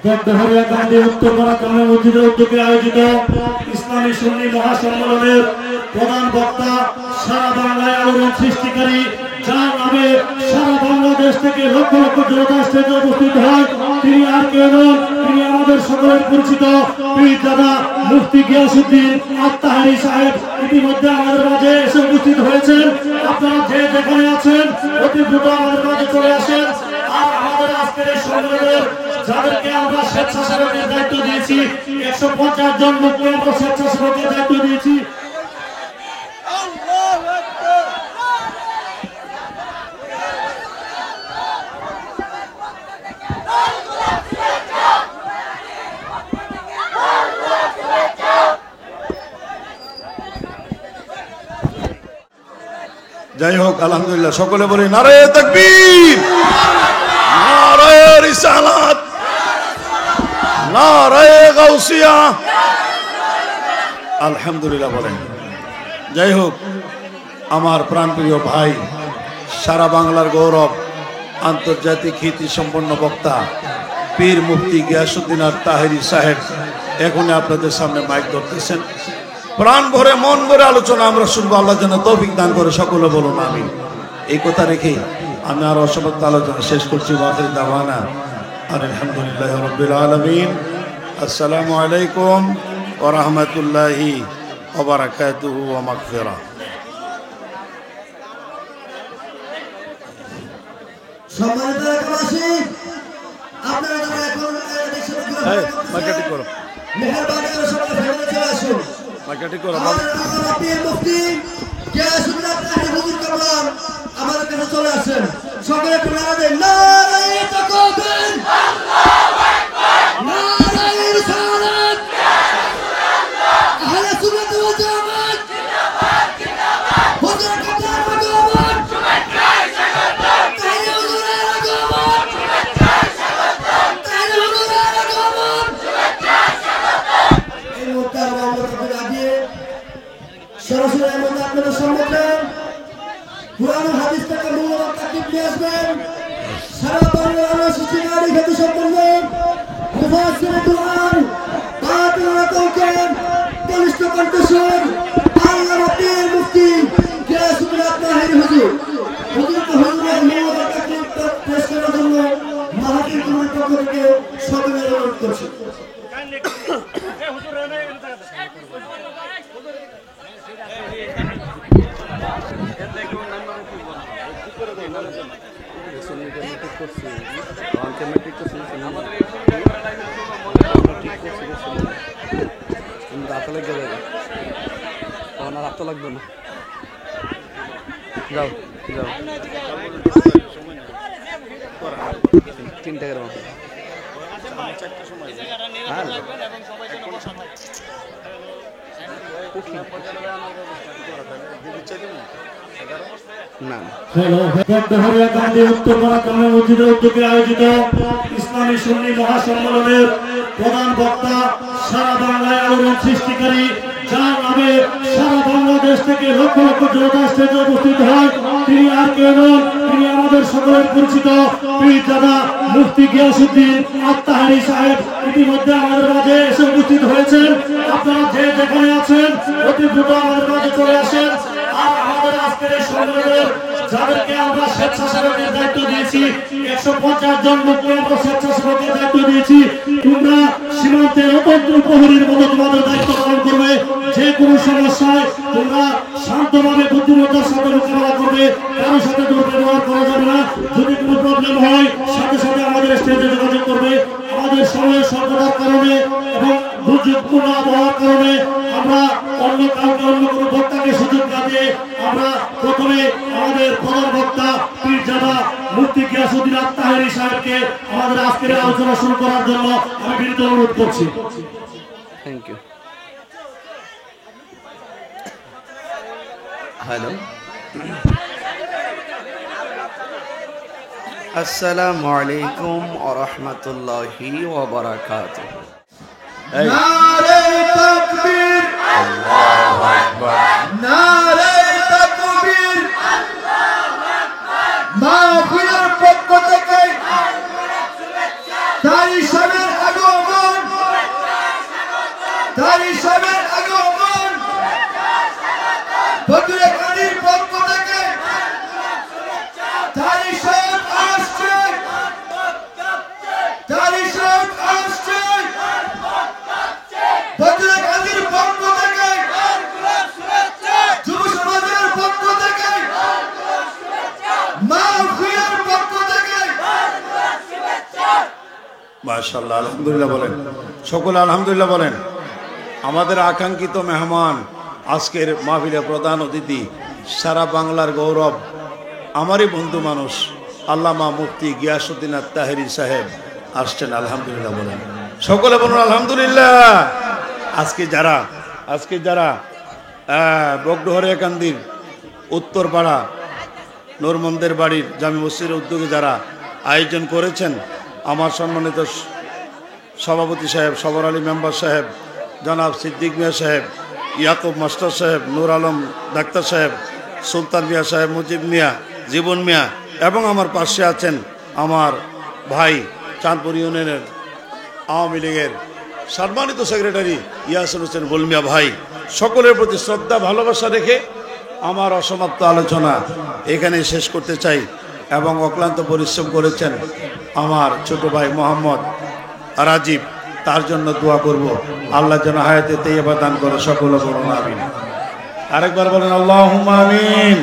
উত্তরপাড়া মসজিদের উদ্যোগে আয়োজিত ইসলামী সুন্নি মহাসম্মেলনের প্রধান বক্তা সারা বাংলায় আলোড়ন সৃষ্টিকারী, যার নামে সারা বাংলাদেশ থেকে লক্ষ লক্ষ জনতা স্টেজে উপস্থিত হয়। তিনি আর কেউ নন, তিনি আমাদের সকলের পরিচিত পীরজাদা মুফতি গিয়াসউদ্দিন আত-তাহেরী সাহেব ইতিমধ্যে আমাদের মাঝে এসে উপস্থিত হয়েছেন। আপনারা যে যেখানে আছেন অতি দ্রুত আমাদের মাঝে চলে আসেন। আর আমাদের আজকের এই সম্মেলনের যাদেরকে আমরা স্বেচ্ছাসেবকের দায়িত্ব দিয়েছি, 150 জন লোককে আমরা স্বেচ্ছাসেবকের দায়িত্ব দিয়েছি। যাই হোক, আলহামদুলিল্লাহ, সকলে বলি নারায়ে তাকবীর, নারায়ে রিসালাত, নারায়ে গাউসিয়া। আলহামদুলিল্লাহ বলেন। যাই হোক, আমার প্রাণপ্রিয় ভাই, সারা বাংলার গৌরব, আন্তর্জাতিক খ্যাতি সম্পন্ন বক্তা পীর মুফতি গিয়াসউদ্দিন আত-তাহেরী সাহেব এখনই আপনাদের সামনে মাইক ধরতেছেন। প্রাণ ভরে মন ভরে আলোচনা আমরা শুনবো। আল্লাহ যেন তৌফিক দান করে, সকলে বলুন আমিন। এই কথা রেখে আমি আর অসমাপ্ত আলোচনা শেষ করছি। ওয়াখির দাওয়ানা আলহামদুলিল্লাহি রাব্বিল আলামিন। আসসালামু আলাইকুম ওয়া রাহমাতুল্লাহি ওয়া বারাকাতুহু ওয়া মাগফিরাহ। সম্মানিত এলাকাবাসী, আপনারা যারা এখন মাইকাটি করো, মেহেরবানি করে সকলে ফেলে চলে আসুন। মাইকাটি করো। আমাদের পীর মুফতি গিয়াসউদ্দিন আত-তাহেরী হুজুর কাবলার আমাদের কাছে চলে আসেন। সকলে একটু নারা দেন, নারায়ে তাকবীর, আল্লাহু আকবার, নারায়ে রিসালাত, আহলে সুন্নাত ওয়াল জামাত জিন্দাবাদ, জিন্দাবাদ, হুজুর কাবলার আগমন, শুভেচ্ছায় স্বাগতম, তাহেরী হুজুরের আগমন, শুভেচ্ছায় স্বাগতম, তাহেরী হুজুরের আগমন, শুভেচ্ছায় স্বাগতম। এই মুহূর্তে আমরা দিয়ে সরাসরি আমাদের আপনাদের সম্মুখে কুরআন ও হাদিস থেকে মূল্যবান তাকলিফ নিয়ে আসবেন। সারা বাংলার সৃষ্টিকারী খ্যাতি সম্পন্ন মুফাসসিরুল কুরআন বাতিল কওকেন বলিষ্ঠ কণ্ঠস্বর আল্লামা পীর মুফতি গিয়াসউদ্দিন আত-তাহেরী হুজুর হুজুরের মূল্যবান তাকলিফ পেশ করার জন্য মাহফিল কমিটির পক্ষ থেকে সকলের অনুরোধ করছি। রাত লাগবে না, যাও যাও 3 টাকার মতো। উত্তরপাড়া মসজিদের উদ্যোগে আয়োজিত ইসলামী সুন্নি মহাসম্মেলনের প্রধান বক্তা সারা বাংলায় আলোড়ন সৃষ্টিকারী, যার নামে সারা বাংলাদেশ থেকে লক্ষ লক্ষ জনতা স্টেজে উপস্থিত হয়। তিনি আর কেউ নন, তিনি আমাদের সকলের পরিচিত পীরজাদা মুফতি গিয়াসউদ্দিন আত-তাহেরী সাহেব ইতিমধ্যে আমাদের মাঝে এসে উপস্থিত হয়েছেন। আপনারা যে যেখানে আছেন অতি দ্রুত আমাদের মাঝে চলে আসেন। আর আমাদের আজকের এই সম্মেলনের যাদেরকে আমরা স্বেচ্ছাসেবকের দায়িত্ব দিয়েছি, 150 জন লোককে আমরা স্বেচ্ছাসেবকের দায়িত্ব দিয়েছি। তোমরা সীমান্তের অতন্ত্র প্রহরীর মতো তোমাদের দায়িত্ব পালন করবে। যে কোনো সমস্যায় তোমরা শান্তভাবে বুদ্ধিমত্তার সাথে মোকাবেলা করবে। কারোর সাথে দুর্ব্যবহার করা যাবে না। যদি কোনো প্রবলেম হয় সাথে সাথে আমাদের স্টেজে যোগাযোগ করবে। আমাদের সময়ের স্বল্পতার কারণে এবং দুর্যোগপূর্ণ আবহাওয়ার কারণে আমরা অন্য কাউকে অন্য কোনো বক্তাকে সুযোগ না দিয়ে আমরা প্রথমে আমাদের প্রধান বক্তা পীরজাদা মুফতি গিয়াসউদ্দিন আত-তাহেরী সাহেবকে আমাদের আজকের আলোচনা শুরু করার জন্য আমি বিনীত অনুরোধ করছি। Thank you. হ্যালো, আসসালামু আলাইকুম ওয়া রাহমাতুল্লাহি ওয়া বারাকাতুহু। নারায়ে তাকবীর, আল্লাহু আকবার, নারায়ে তাকবীর, আল্লাহু আকবার। মাহফিলের পক্ষ থেকে তাই সাহেবের তারি সাহেবের আগমন বদলে কাদির পক্ষ থেকে তারি সাহেব আসছে তারি সাহেব আসছে বদলে কাদির পক্ষ থেকে যুব সমাজের পক্ষ থেকে মাহফিলের পক্ষ থেকে মাশাআল্লাহ, আলহামদুলিল্লাহ বলেন, সকলে আলহামদুলিল্লাহ বলেন। আমাদের আকাঙ্ক্ষিত মেহমান, আজকের মাহফিলের প্রধান অতিথি, সারা বাংলার গৌরব, আমারই বন্ধু মানুষ আল্লামা মুফতি গিয়াসউদ্দিন আত-তাহেরি সাহেব আসছেন। আলহামদুলিল্লাহ বলেন, সকলে বলুন আলহামদুলিল্লাহ। আজকে যারা বগডোহরিয়া কান্দির উত্তরপাড়া নূরমন্দের বাড়ির জামি মসজিদের উদ্যোগে যারা আয়োজন করেছেন, আমার সম্মানিত সভাপতি সাহেব, সবর আলী মেম্বার সাহেব, জনাব সিদ্দিক মিয়া সাহেব, ইয়াকুব মাস্টার সাহেব, নূর আলম ডাক্তার সাহেব, সুলতান মিয়া সাহেব, মুজিব মিয়া, জীবন মিয়া, এবং আমার পাশে আছেন আমার ভাই চাঁদপুর ইউনিয়নের আওয়ামী লীগের সম্মানিত সেক্রেটারি ইয়াসিন হোসেন বুলমিয়া ভাই, সকলের প্রতি শ্রদ্ধা ভালোবাসা রেখে আমার অসমাপ্ত আলোচনা এখানে শেষ করতে চাই। এবং অক্লান্ত পরিশ্রম করেছেন আমার ছোট ভাই মোহাম্মদ রাজীব, তার জন্য দোয়া করব, আল্লাহ যেন হায়াতে তাইয়্যিবা দান করে। সকলে বলুন আমিন। আরেকবার বলেন আল্লাহুম্মা আমিন।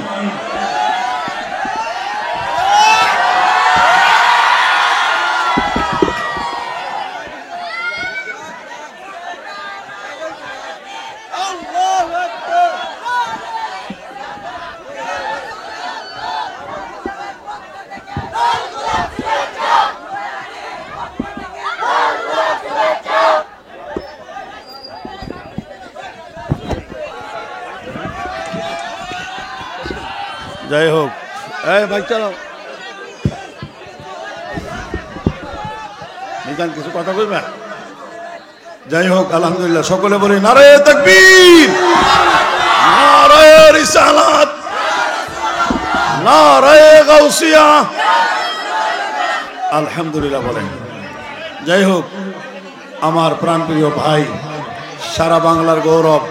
যাই হোক, এই ভাই চলো নিজান কিছু কথা বলবে। যাই হোক, আলহামদুলিল্লাহ, সকলে বলি নারায়ে তাকবীর, নারায়ে রিসালাত, নারায়ে গাউসিয়া। আলহামদুলিল্লাহ বলেন। যাই হোক, আমার প্রাণপ্রিয় ভাই, সারা বাংলার গৌরব,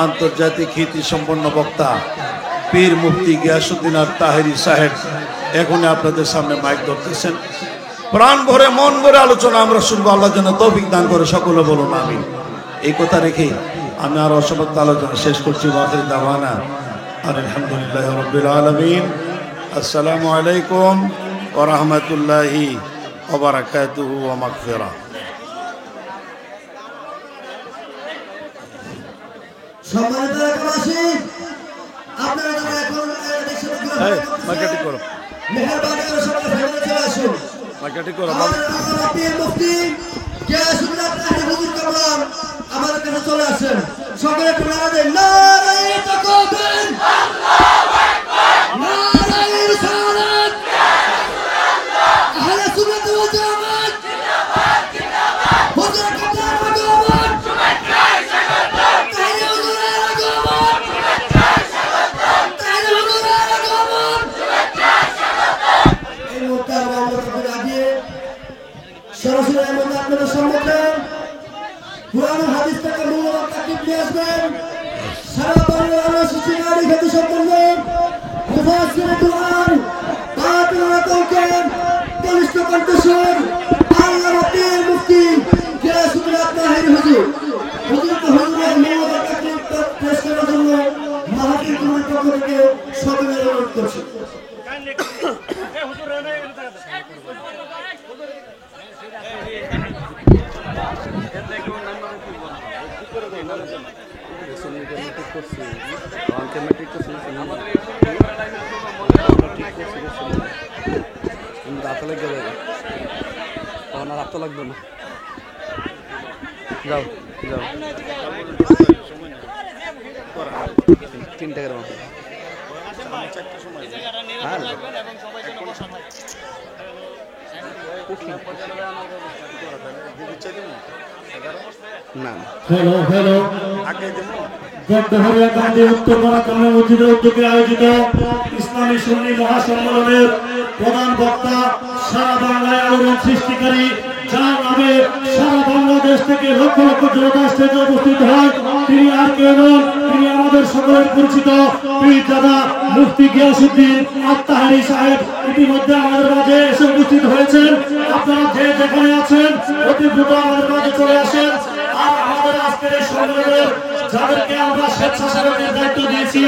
আন্তর্জাতিক খ্যাতি সম্পন্ন বক্তা পীর মুফতি গিয়াসউদ্দিন আত-তাহেরি সাহেব এখন আপনাদের সামনে মাইক ধরতেছেন। প্রাণ ভরে মন ভরে আলোচনা আমরা শুনবো, আল্লাহ যেন তৌফিক দান করে। সকলে বলুন আমিন। এই কথা রেখে আমি আর অসমাপ্ত আলোচনা শেষ করছি। ওয়াখির দাওয়ানা আলহামদুলিল্লাহি রাব্বিল আলামিন। আসসালামু আলাইকুম ওয়া রাহমাতুল্লাহি ওয়া বারাকাতুহু ওয়া মাগফিরাহ। সম্মানিত এলাকাবাসী, আপনারা যারা এখন মাইকটা ঠিক করো, মেহেরবানি করে সবাই ফেরত চলে আসুন। মাইকটা ঠিক করো। আমাদের পীর মুফতি গিয়াসউদ্দিন আত-তাহেরি হুজুর কাবলান আমাদের কাছে চলে আসেন। সকলে একটু নারা দেন, নারায়ে তাকবীর, আল্লাহু আকবার, নারায়ে রিসালাত, আহলে সুন্নাত ওয়াল জামাত জিন্দাবাদ, জিন্দাবাদ, হুজুর কাবলার আগমন, শুভেচ্ছায় স্বাগতম, তাহেরি হুজুরের আগমন, শুভেচ্ছায় স্বাগতম, তাহেরি হুজুরের আগমন, শুভেচ্ছায় স্বাগতম। এই মুহূর্তে আমরা আগিয়ে সরাসরি আমাদের আপনাদের সম্মুখে কুরআন হাদিস থেকে মূল্যবান তাকলিফ নিয়ে আসবেন। সারা বাংলার শিশুকারী খ্যাতি সম্পন্ন মুফাসসির কুরআন বাতিল তৌকির বলিষ্ঠ কণ্ঠস্বর আল্লামা পীর মুফতি গিয়াসউদ্দিন আত-তাহেরি হুজুর হুজুরের মূল্যবান তাকলিফ পেশ করার জন্য মাহফিল কমিটির পক্ষ থেকে সকলের অনুরোধ করছি। লাগবে না, যাও যাও, 3 টাকার মতো। না হ্যালো হ্যালো, বগডোহরিয়া কান্দি উত্তরপাড়া কান্দি মসজিদের উদ্যোগে আয়োজিত ইসলামী সুন্নি মহাসম্মেলনের প্রধান বক্তা, সারা বাংলায় আলোড়ন সৃষ্টিকারী, যার নামে সারা বাংলাদেশ থেকে লক্ষ লক্ষ জনতা স্টেজে উপস্থিত হয়। তিনি আর কেউ নন, তিনি আমাদের সকলের পরিচিত পীর দাদা মুফতি গিয়াসউদ্দিন আত্তাহারি সাহেব ইতিমধ্যে আমাদের মাঝে এসে উপস্থিত হয়েছেন। আপনারা যে যেখানে আছেন অতি দ্রুত আমাদের মাঝে চলে আসেন। আর আমাদের আজকের এই সম্মেলনের যাদেরকে আমরা স্বেচ্ছাসেবকের দায়িত্ব দিয়েছি,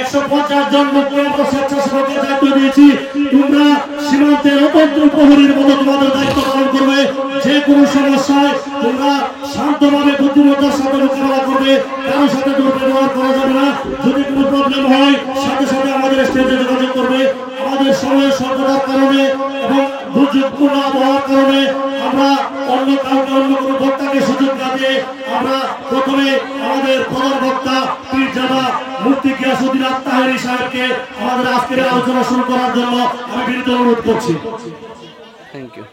150 জন লোককে আমরা স্বেচ্ছাসেবকের দায়িত্ব দিয়েছি। তোমরা সীমান্তের অতন্ত্র প্রহরীর মতো তোমাদের দায়িত্ব পালন করবে। যে কোনো সমস্যায় তোমরা শান্তভাবে বুদ্ধিমত্তার সাথে মোকাবেলা করবে, কারোর সাথে দুর্ব্যবহার করা যাবে না। যদি কোনো প্রবলেম হয় সাথে সাথে আমাদের স্টেজে যোগাযোগ করবে। আমাদের সময়ের স্বল্পতার কারণে এবং দুর্যোগপূর্ণ আবহাওয়ার কারণে আমরা অন্য কাউকে অন্য কোনো বক্তাকে সুযোগ না দিয়ে আমরা প্রথমে আমাদের প্রধান বক্তা পীর দাদা মুফতি গিয়াসউদ্দিন আত্তাহারি সাহেবকে আমাদের আজকের আলোচনা শুরু করার জন্য আমি বিনীত অনুরোধ করছি। Thank you.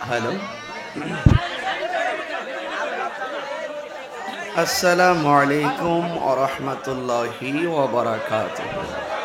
হ্যালো, আসসালামু আলাইকুম ওয়া রাহমাতুল্লাহি ওয়া বারাকাতুহু।